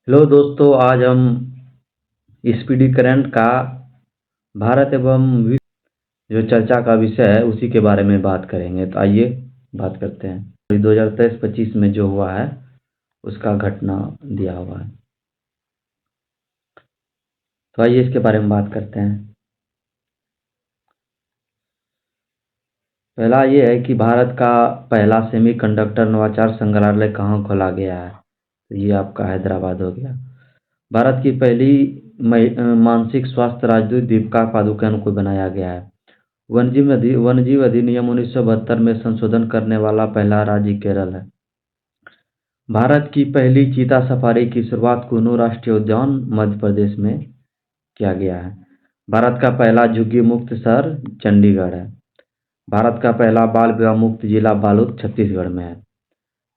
Hello दोस्तों, आज हम स्पीडी करंट का भारत एवं विश्व जो चर्चा का विषय है उसी के बारे में बात करेंगे। तो आइए बात करते हैं। 2023-25 में जो हुआ है उसका घटना दिया हुआ है। तो आइए इसके बारे में बात करते हैं। पहला ये है कि भारत का पहला सेमीकंडक्टर नवाचार संग्रहालय कहाँ खोला गया है। तो ये आपका हैदराबाद हो गया। भारत की पहली मानसिक स्वास्थ्य राजदूत दीपिका पादुकोण को बनाया गया है। वन्यजीव अधिनियम 1972 में संशोधन करने वाला पहला राज्य केरल है। भारत की पहली चीता सफारी की शुरुआत कुन्नू राष्ट्रीय उद्यान मध्य प्रदेश में किया गया है। भारत का पहला झुग्गी मुक्त शहर चंडीगढ़ है। भारत का पहला बाल विवाह मुक्त जिला बालोद छत्तीसगढ़ में है।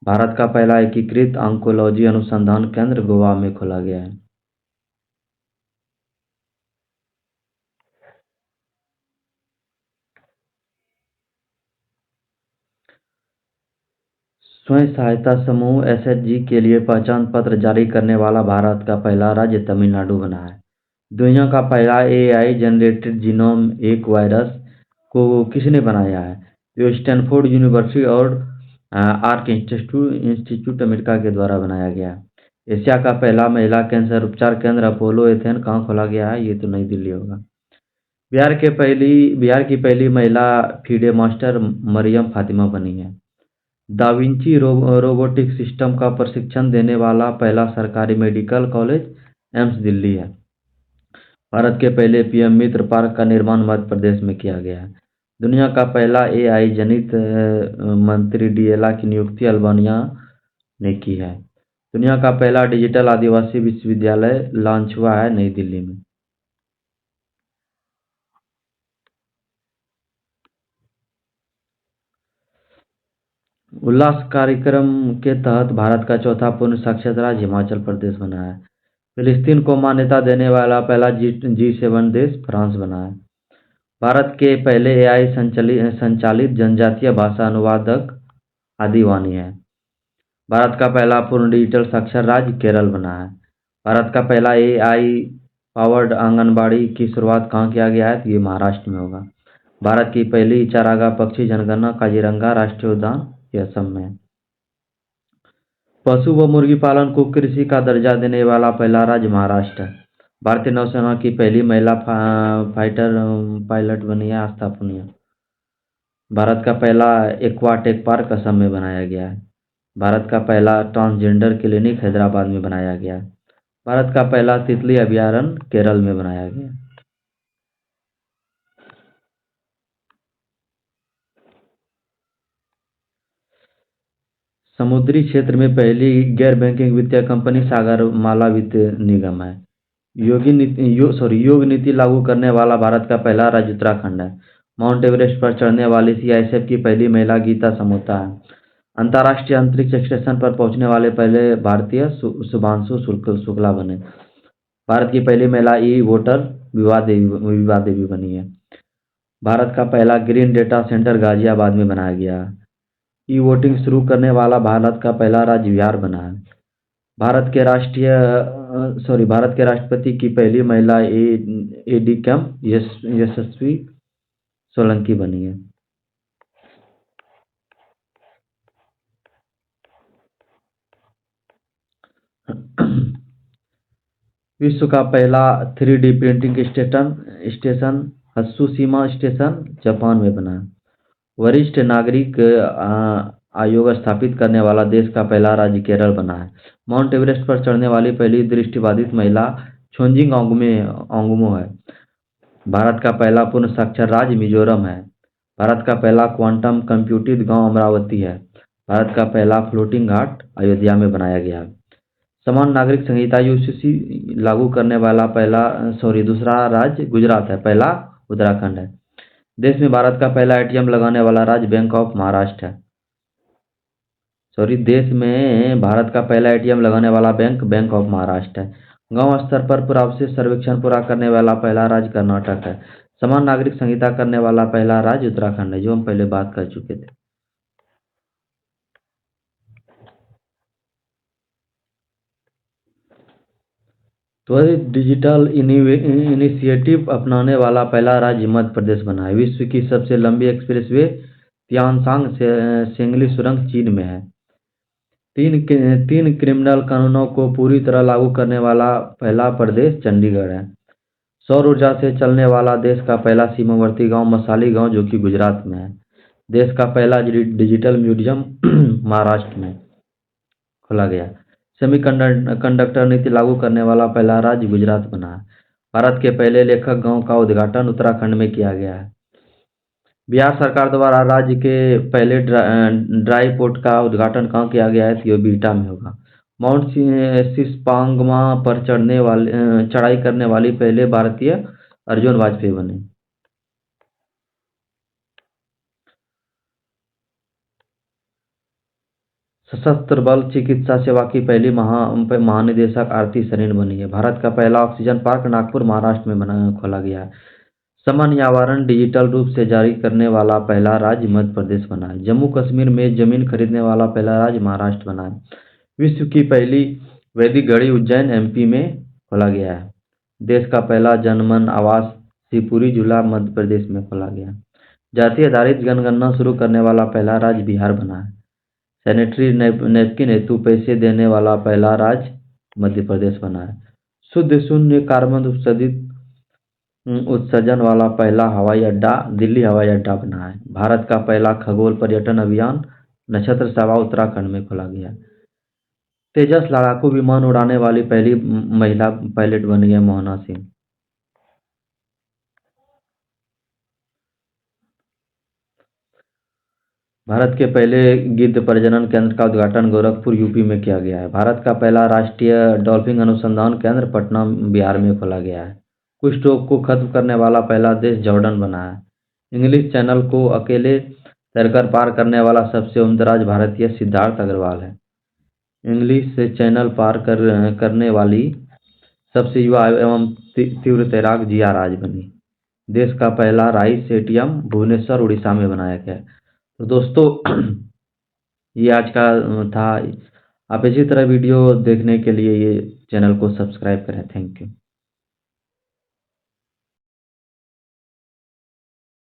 भारत का पहला एकीकृत ऑन्कोलॉजी अनुसंधान केंद्र गोवा में खोला गया है। स्वयं सहायता समूह एसएचजी के लिए पहचान पत्र जारी करने वाला भारत का पहला राज्य तमिलनाडु बना है। दुनिया का पहला एआई जनरेटेड जीनोम एक वायरस को किसने बनाया है? जो स्टैनफोर्ड यूनिवर्सिटी और आर्क इंस्टीट्यूट अमेरिका के द्वारा बनाया गया है। एशिया का पहला महिला कैंसर उपचार केंद्र अपोलो एथेन कहाँ खोला गया है? ये तो नई दिल्ली होगा। बिहार की पहली महिला फीडे मास्टर मरियम फातिमा बनी है। दा विंची रोबोटिक सिस्टम का प्रशिक्षण देने वाला पहला सरकारी मेडिकल कॉलेज एम्स दिल्ली है। भारत के पहले पीएम मित्र पार्क का निर्माण मध्य प्रदेश में किया गया है। दुनिया का पहला एआई जनित मंत्री डीएला की नियुक्ति अल्बानिया ने की है। दुनिया का पहला डिजिटल आदिवासी विश्वविद्यालय लॉन्च हुआ है नई दिल्ली में। उल्लास कार्यक्रम के तहत भारत का चौथा पूर्ण साक्षर राज्य हिमाचल प्रदेश बना है। फिलिस्तीन को मान्यता देने वाला पहला जी7 देश फ्रांस बना है। भारत के पहले एआई संचालित जनजातीय भाषा अनुवादक आदिवानी है। भारत का पहला पूर्ण डिजिटल साक्षर राज्य केरल बना है। भारत का पहला एआई पावर्ड आंगनबाड़ी की शुरुआत कहाँ किया गया है? तो ये महाराष्ट्र में होगा। भारत की पहली चारागाह पक्षी जनगणना काजीरंगा राष्ट्रीय उद्यान ये असम में है। पशु व मुर्गी पालन को कृषि का दर्जा देने वाला पहला राज्य महाराष्ट्र है। भारतीय नौसेना की पहली महिला फाइटर पायलट बनी है आस्था पुनिया। भारत का पहला एक्वाटेक पार्क असम में बनाया गया है। भारत का पहला ट्रांसजेंडर क्लिनिक हैदराबाद में बनाया गया है। भारत का पहला तितली अभयारण्य केरल में बनाया गया है। समुद्री क्षेत्र में पहली गैर बैंकिंग वित्तीय कंपनी सागरमाला वित्त निगम है। योग नीति लागू करने वाला भारत का पहला राज्य उत्तराखंड है। माउंट एवरेस्ट पर चढ़ने वाली सीआईएसएफ की पहली महिला गीता समोता है। अंतर्राष्ट्रीय अंतरिक्ष स्टेशन पर पहुंचने वाले पहले भारतीय शुभांशु शुक्ला बने। भारत की पहली महिला ई वोटर विभा देवी बनी है। भारत का पहला ग्रीन डेटा सेंटर गाजियाबाद में बनाया गया। ई वोटिंग शुरू करने वाला भारत का पहला राज्य बिहार बना है। भारत के राष्ट्रपति की पहली महिला एडीकम यशस्वी सोलंकी बनी है। विश्व का पहला 3D printing station Hatsushima station Japan में बना है। वरिष्ठ नागरिक आयोग स्थापित करने वाला देश का पहला राज्य केरल बना है। माउंट एवरेस्ट पर चढ़ने वाली पहली दृष्टिबाधित महिला छोंजिंग ओंगमो है। भारत का पहला पूर्ण साक्षर राज्य मिजोरम है। भारत का पहला क्वांटम कंप्यूटिंग गांव अमरावती है। भारत का पहला फ्लोटिंग घाट अयोध्या में बनाया गया है। समान नागरिक संहिता यूसीसी लागू करने वाला दूसरा राज्य गुजरात है। पहला उत्तराखंड है। देश में भारत का पहला एटीएम लगाने वाला राज्य बैंक ऑफ महाराष्ट्र है। देश में भारत का पहला एटीएम लगाने वाला बैंक ऑफ महाराष्ट्र है। गांव स्तर पर पुरावशिष्ट सर्वेक्षण पूरा करने वाला पहला राज्य कर्नाटक है। समान नागरिक संहिता करने वाला पहला राज्य उत्तराखंड है, जो हम पहले बात कर चुके थे। त्वरित डिजिटल इनिशिएटिव अपनाने वाला पहला राज्य मध्य प्रदेश बना है। विश्व की सबसे लंबी एक्सप्रेसवे तियानसांग सेंगली सुरंग चीन में है। तीन क्रिमिनल कानूनों को पूरी तरह लागू करने वाला पहला प्रदेश चंडीगढ़ है। सौर ऊर्जा से चलने वाला देश का पहला सीमावर्ती गांव मसाली गांव जो कि गुजरात में है। देश का पहला डिजिटल म्यूजियम महाराष्ट्र में खोला गया। सेमीकंडक्टर नीति लागू करने वाला पहला राज्य गुजरात बना है। भारत के पहले लेखक गांव का उद्घाटन उत्तराखंड में किया गया है। बिहार सरकार द्वारा राज्य के पहले ड्राई पोर्ट का उद्घाटन कहाँ किया गया है, तो ये बिहटा में होगा। माउंट सिस्पांगमा पर चढ़ाई करने वाली पहले भारतीय अर्जुन वाजपेयी बने। सशस्त्र बल चिकित्सा सेवा की पहली महानिदेशक आरती सरीन बनी है। भारत का पहला ऑक्सीजन पार्क नागपुर महाराष्ट्र में खोला गया है। समन या वारंट डिजिटल रूप से जारी करने वाला पहला राज्य मध्य प्रदेश बना है। जम्मू कश्मीर में जमीन खरीदने वाला पहला राज्य महाराष्ट्र बना है। विश्व की पहली वैदिक घड़ी उज्जैन एमपी में खोला गया है। देश का पहला जनमन आवास शिवपुरी जिला मध्य प्रदेश में खोला गया है। जाति आधारित जनगणना शुरू करने वाला पहला राज्य बिहार बना है। सैनिटरी नैपकिन हेतु पैसे देने वाला पहला राज्य मध्य प्रदेश बना है। शुद्ध शून्य कार्बन उत्सर्जन वाला पहला हवाई अड्डा दिल्ली हवाई अड्डा बना है। भारत का पहला खगोल पर्यटन अभियान नक्षत्र सेवा उत्तराखंड में खोला गया। तेजस लड़ाकू विमान उड़ाने वाली पहली महिला पायलट बन गई मोहना सिंह। भारत के पहले गिद्ध प्रजनन केंद्र का उद्घाटन गोरखपुर यूपी में किया गया है। भारत का पहला राष्ट्रीय डॉल्फिन अनुसंधान केंद्र पटना बिहार में खोला गया है। कुष्ठ रोग को खत्म करने वाला पहला देश जॉर्डन बना है। इंग्लिश चैनल को अकेले तैरकर पार करने वाला सबसे उम्रदराज भारतीय सिद्धार्थ अग्रवाल है। इंग्लिश चैनल पार करने वाली सबसे युवा एवं तीव्र तैराक जिया राज बनी। देश का पहला राइस एटीएम भुवनेश्वर उड़ीसा में बनाया गया। तो दोस्तों ये आज का था। आप इसी तरह वीडियो देखने के लिए ये चैनल को सब्सक्राइब करें। Thank you.